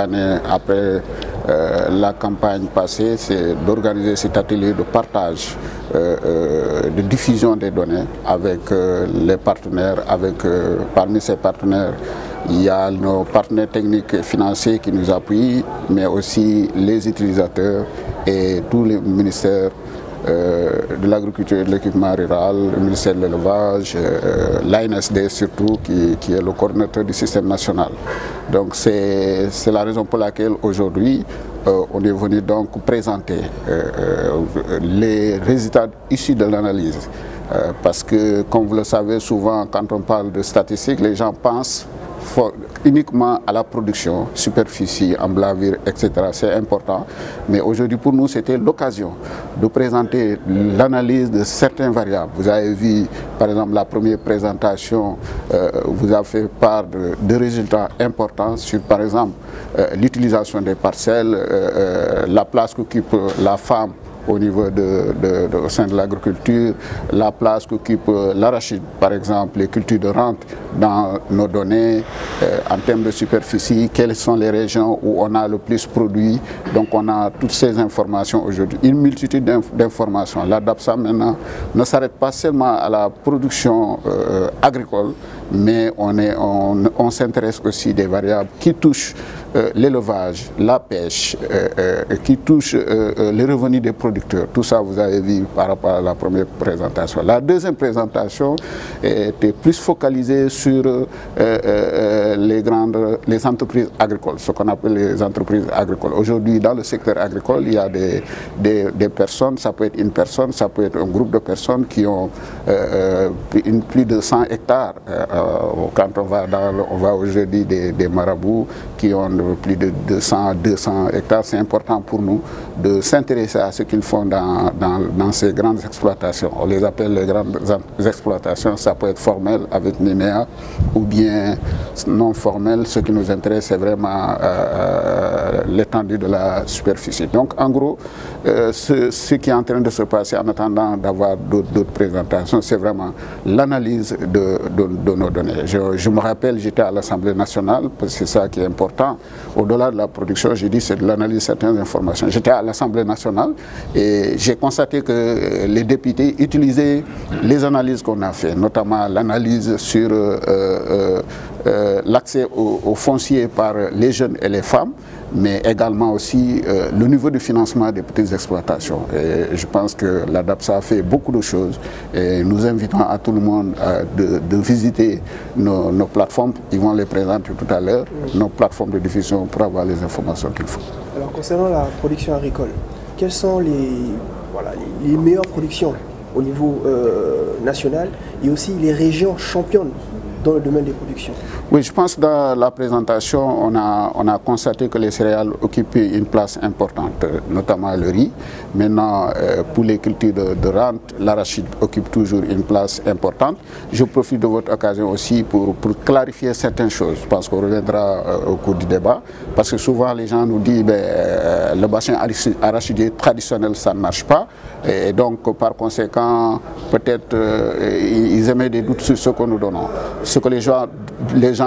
année après la campagne passée, c'est d'organiser cet atelier de partage, de diffusion des données avec les partenaires, parmi ces partenaires, il y a nos partenaires techniques et financiers qui nous appuient, mais aussi les utilisateurs et tous les ministères de l'agriculture et de l'équipement rural, le ministère de l'élevage, l'ANSD surtout, qui est le coordinateur du système national. Donc c'est la raison pour laquelle aujourd'hui on est venu donc présenter les résultats issus de l'analyse. Parce que, comme vous le savez, souvent quand on parle de statistiques, les gens pensent uniquement à la production, superficie, emblavure, etc. C'est important. Mais aujourd'hui, pour nous, c'était l'occasion de présenter l'analyse de certaines variables. Vous avez vu, par exemple, la première présentation, vous avez fait part de résultats importants sur, par exemple, l'utilisation des parcelles, la place qu'occupe la femme au niveau au sein de l'agriculture, la place qu'occupe l'arachide, par exemple, les cultures de rente dans nos données, en termes de superficie, quelles sont les régions où on a le plus produit. Donc on a toutes ces informations aujourd'hui, une multitude d'informations. La DAPSA maintenant ne s'arrête pas seulement à la production agricole, mais on s'intéresse aussi des variables qui touchent l'élevage, la pêche, qui touchent les revenus des producteurs. Tout ça, vous avez vu par rapport à la première présentation. La deuxième présentation était plus focalisée sur les entreprises agricoles, ce qu'on appelle les entreprises agricoles. Aujourd'hui, dans le secteur agricole, il y a des personnes, ça peut être une personne, ça peut être un groupe de personnes qui ont plus de 100 hectares. Quand on va aujourd'hui des marabouts qui ont plus de 200 hectares, c'est important pour nous de s'intéresser à ce qu'ils font dans ces grandes exploitations. On les appelle les grandes exploitations, ça peut être formel avec NINEA ou bien non formel. Ce qui nous intéresse, c'est vraiment l'étendue de la superficie. Donc en gros, ce qui est en train de se passer en attendant d'avoir d'autres présentations, c'est vraiment l'analyse de nos données. Je me rappelle, j'étais à l'Assemblée nationale, parce que c'est ça qui est important. Au-delà de la production, j'ai dit c'est de l'analyse de certaines informations. J'étais à l'Assemblée nationale et j'ai constaté que les députés utilisaient les analyses qu'on a faites, notamment l'analyse sur l'accès au foncier par les jeunes et les femmes, mais également aussi le niveau de financement des petites exploitations. Et je pense que la DAPSA a fait beaucoup de choses et nous invitons à tout le monde de visiter nos plateformes. Ils vont les présenter tout à l'heure, nos plateformes de diffusion pour avoir les informations qu'il faut. Alors concernant la production agricole, quelles sont les meilleures productions au niveau national et aussi les régions championnes dans le domaine des productions? Oui, je pense que dans la présentation, on a constaté que les céréales occupent une place importante, notamment le riz. Maintenant, pour les cultures de rente, l'arachide occupe toujours une place importante. Je profite de votre occasion aussi pour clarifier certaines choses. Je pense qu'on reviendra au cours du débat, parce que souvent les gens nous disent que le bassin arachidier traditionnel, ça ne marche pas. Et donc, par conséquent, peut-être ils émettent des doutes sur ce que nous donnons. Ce que les gens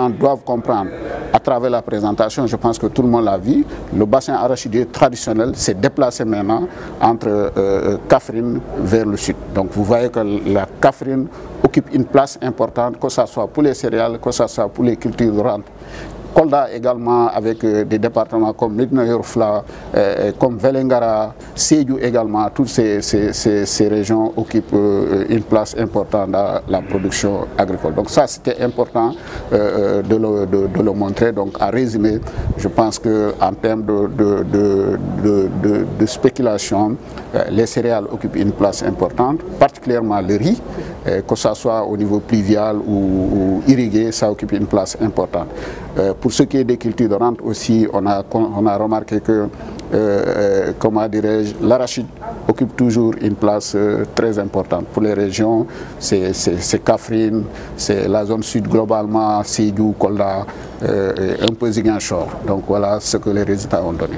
doivent comprendre à travers la présentation, je pense que tout le monde l'a vu, le bassin arachidier traditionnel s'est déplacé maintenant entre Kaffrine vers le sud. Donc vous voyez que la Kaffrine occupe une place importante, que ce soit pour les céréales, que ce soit pour les cultures de rente. Kolda également, avec des départements comme Médina Yoro Foulah, comme Vélingara, Sédhiou également, toutes ces régions occupent une place importante dans la production agricole. Donc ça, c'était important de le montrer. Donc à résumer, je pense qu'en termes de spéculation, les céréales occupent une place importante, particulièrement le riz, que ce soit au niveau pluvial ou irrigué, ça occupe une place importante. Pour ce qui est des cultures de rente aussi, on a remarqué que, comment dirais-je, l'arachide occupe toujours une place très importante. Pour les régions, c'est Kaffrine, c'est la zone sud globalement, Sédhiou, Kolda, un peu Ziguinchor. Donc voilà ce que les résultats ont donné.